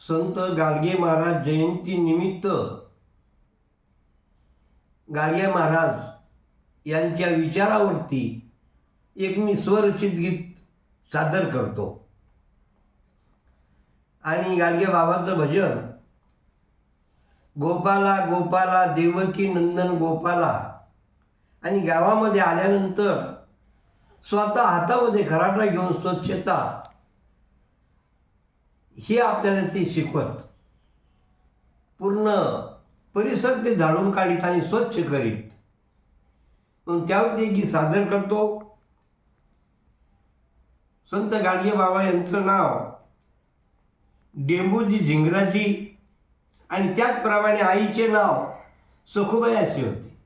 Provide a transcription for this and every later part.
संत गाडगे महाराज जयंती निमित्त गाडगे महाराज यांच्या विचारावरती एक मी स्वरचित गीत सादर करतो. आणि गाडगे बाबांचं भजन, गोपाला गोपाला देवकी नंदन गोपाला. आणि गावामध्ये आल्यानंतर स्वतः हातामध्ये खराटा घेऊन स्वच्छता हे आपल्याला ते शिकवत. पूर्ण परिसर ते झाडून काढीत आणि स्वच्छ करीत. म्हणून त्यावरती एक गीत सादर करतो. संत गाडगे बाबा यांचं नाव डेंबूजी झिंगराजी आणि त्याचप्रमाणे आईचे नाव सखुबाई असे होते.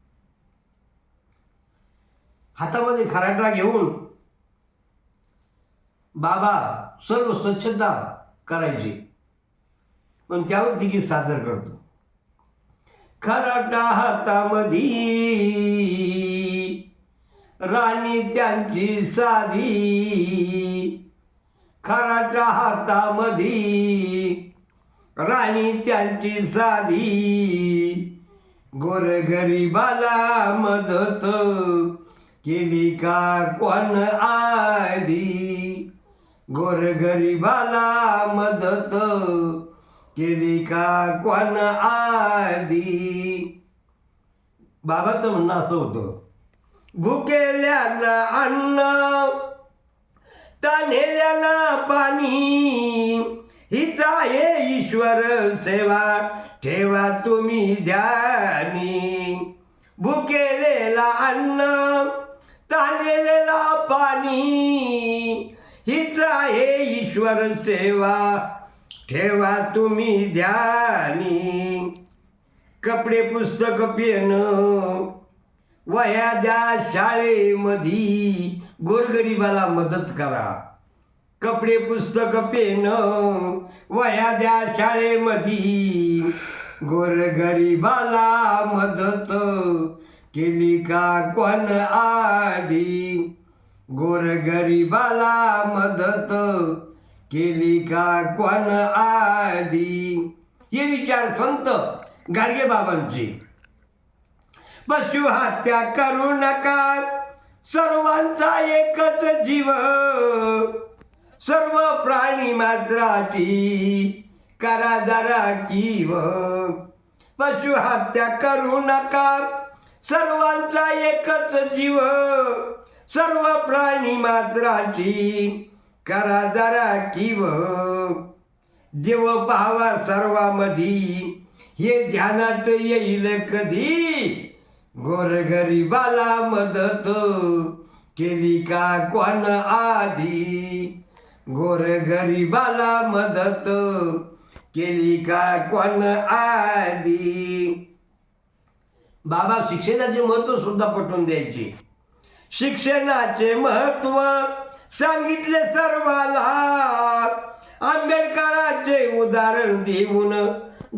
हातामध्ये खराटा घेऊन बाबा सर्व स्वच्छता करायची. पण त्यावरती गीत सादर करतो. खराटा हातामधी राणी त्यांची साधी, खराटा हातामधी राणी त्यांची साधी, गोरगरिबाला मदत केली का कोण आधी, गोरगरिबाला मदत केली का कोण आधी. बाबाचं म्हणणं असं होतं, भुकेल्याला अन्न तान्हेल्याला पाणी, हीच आहे ईश्वर सेवा ठेवा तुम्ही ध्यानी. भुकेलेला अन्न तान्हेलेला पाणी, हीच आहे ईश्वर सेवा ठेवा तुम्ही ध्यानी. कपडे पुस्तक पेन वह्या द्या शाळेमधी, गोरगरिबाला मदत करा. कपडे पुस्तक पेन वह्या द्या शाळेमधी, गोरगरिबाला मदत केली का कोण आधी, गोरगरिबाला मदत केली का कोण आधी. हे विचार संत गाडगे बाबांचे. पशु हत्या करू नका, सर्वांचा एकच जीव, सर्व प्राणी मात्राची करा जरा कीव. पशु हत्या करू नका, सर्वांचा एकच जीव, सर्व प्राणी मात्राची करा जरा कीव. देव पाहावा सर्वामधी, हे ध्यानात येईल कधी, गोरगरिबाला मदत केली का कोण आधी, गोरगरिबाला मदत केली का कोण आधी. बाबा शिक्षणाचे महत्त्व सुद्धा पटवून द्यायचे. शिक्षणाचे महत्त्व सांगितले सर्वाला, आंबेडकरांचे उदाहरण देऊन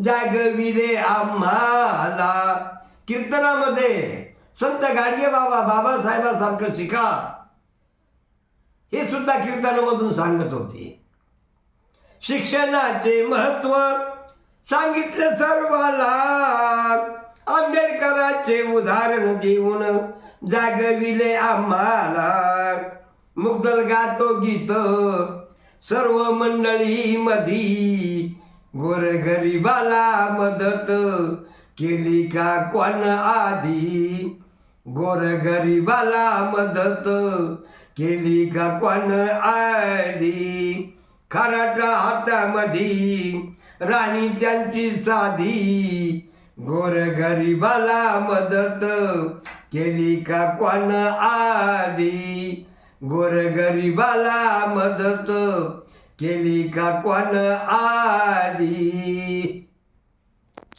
जागविले आम्हाला. कीर्तनामध्ये संत गाडगे बाबा बाबासाहेबांसारखं शिका हे सुद्धा कीर्तनामधून सांगत होते. शिक्षणाचे महत्त्व सांगितले सर्वाला, आंबेडकरांचे उदाहरण देऊन जागविले आम्हाला. मुग्दल गातो गीत सर्व मंडळीमधी, गोरगरिबाला मदत केली का कोण आधी, गोरगरिबाला मदत केली का कोण आधी. खराटा हातामधी राणी त्यांची साधी, गोरगरिबाला मदत केली का कोण आधी, गोरगरिबाला मदत केली का कोण आधी.